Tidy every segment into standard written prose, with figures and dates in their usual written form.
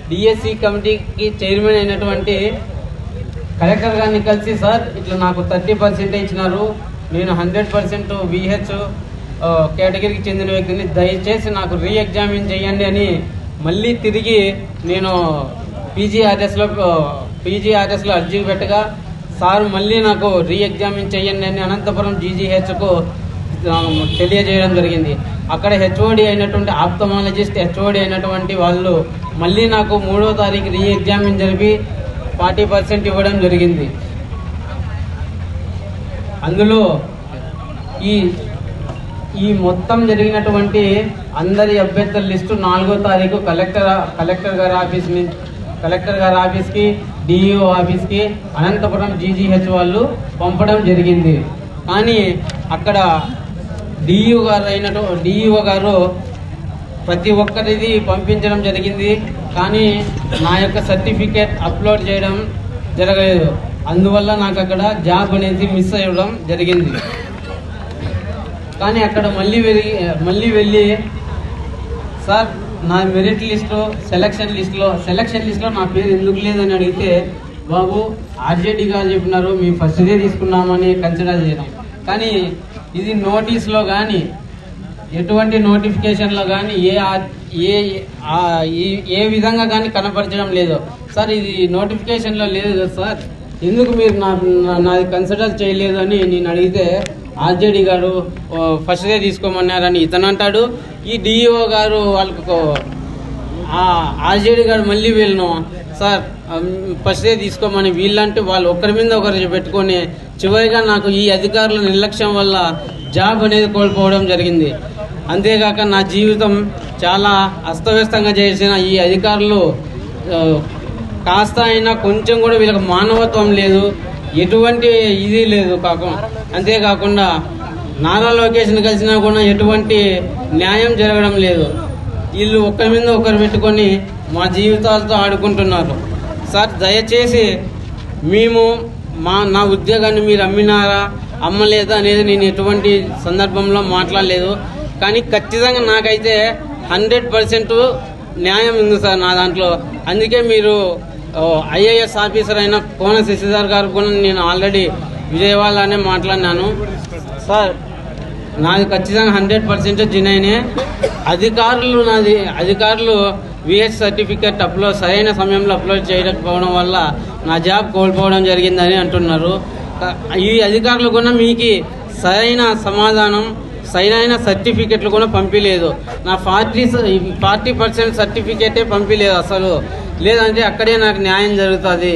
DSC కమిటీకి chairman అయినటువంటి collector గారిని కలిసి, సార్ ఇట్లా నాకు 30% ఇచ్చినారు, నేను 100% విహెచ్ కేటగిరీకి చెందిన వ్యక్తిని, దయచేసి నాకు రీఎగ్జామిన్ చేయండి అని మళ్ళీ తిరిగి నేను పీజీఆర్ఎస్లో అర్జీ పెట్టగా, సార్ మళ్ళీ నాకు రీఎగ్జామిన్ చేయండి అని అనంతపురం జీజీహెచ్కు తెలియజేయడం జరిగింది. అక్కడ హెచ్ఓడి అయినటువంటి ఆప్థమాలజిస్ట్ హెచ్ఓడి అయినటువంటి వాళ్ళు మళ్ళీ నాకు 3వ తారీఖు రీఎగ్జామిన్ జరిపి 40% ఇవ్వడం జరిగింది. అందులో ఈ మొత్తం జరిగినటువంటి అందరి అభ్యర్థుల లిస్టు 4వ తారీఖు కలెక్టర్ గారి ఆఫీస్కి డిఈఓ ఆఫీస్కి అనంతపురం జీజీహెచ్ వాళ్ళు పంపడం జరిగింది. కానీ అక్కడ డిఈఓ గారు ప్రతి ఒక్కరిది పంపించడం జరిగింది, కానీ నా యొక్క సర్టిఫికేట్ అప్లోడ్ చేయడం జరగలేదు. అందువల్ల నాకు అక్కడ జాబ్ అనేది మిస్ అవ్వడం జరిగింది. కానీ అక్కడ మళ్ళీ వెళ్ళి సార్ నా మెరిట్ లిస్ట్లో సెలక్షన్ లిస్ట్లో నా పేరు ఎందుకు లేదని అడిగితే, బాబు ఆర్జేడీ గారు చెప్పినారు మేము ఫస్ట్దే తీసుకున్నామని కన్సిడర్ చేయడం, కానీ ఇది నోటీస్లో కానీ ఎటువంటి నోటిఫికేషన్లో కానీ ఏ విధంగా కానీ కనపరచడం లేదు. సార్ ఇది నోటిఫికేషన్లో లేదు కదా సార్, ఎందుకు మీరు నాది కన్సిడర్ చేయలేదు అని నేను అడిగితే, ఆర్జేడీ గారు ఫస్ట్దే తీసుకోమన్నారని ఇతను అంటాడు. ఈ డిఈఓ గారు వాళ్ళకు ఆర్జేడీ గారు మళ్ళీ వీళ్ళను సార్ ఫస్ట్దే తీసుకోమని వీళ్ళంటే వాళ్ళు ఒకరి మీద ఒకరు పెట్టుకొని చివరిగా నాకు ఈ అధికారుల నిర్లక్ష్యం వల్ల జాబ్ అనేది కోల్పోవడం జరిగింది. అంతేకాక నా జీవితం చాలా అస్తవ్యస్తంగా చేసిన ఈ అధికారులు కాస్త అయినా కొంచెం కూడా వీళ్ళకి మానవత్వం లేదు, ఎటువంటి ఇది లేదు. అంతేకాకుండా నారా లోకేష్ని కలిసినా కూడా ఎటువంటి న్యాయం జరగడం లేదు. వీళ్ళు ఒకరి మీద ఒకరు పెట్టుకొని మా జీవితాలతో ఆడుకుంటున్నారు. సార్ దయచేసి నా ఉద్యోగాన్ని మీరు అమ్మినారా అమ్మలేదా అనేది నేను ఎటువంటి సందర్భంలో మాట్లాడలేదు, కానీ ఖచ్చితంగా నాకైతే 100% న్యాయం ఉంది సార్ నా దాంట్లో. అందుకే మీరు ఐఏఎస్ ఆఫీసర్ అయిన కోన శశిధర్ గారు కూడా నేను ఆల్రెడీ విజయవాడలోనే మాట్లాడినాను. సార్ నాది ఖచ్చితంగా 100% జినైనే. అధికారులు విహెచ్ సర్టిఫికేట్ సరైన సమయంలో అప్లోడ్ చేయకపోవడం వల్ల నా జాబ్ కోల్పోవడం జరిగిందని అంటున్నారు. ఈ అధికారులు కూడా మీకు సరైన సమాధానం, సరైన సర్టిఫికెట్లు కూడా పంపించలేదు. నా 40% సర్టిఫికేటే పంపించలేదు అసలు. లేదంటే అక్కడే నాకు న్యాయం జరుగుతుంది.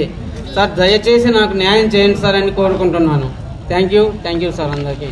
సార్ దయచేసి నాకు న్యాయం చేయండి సార్ అని కోరుకుంటున్నాను. థ్యాంక్ యూ సార్ అందరికీ.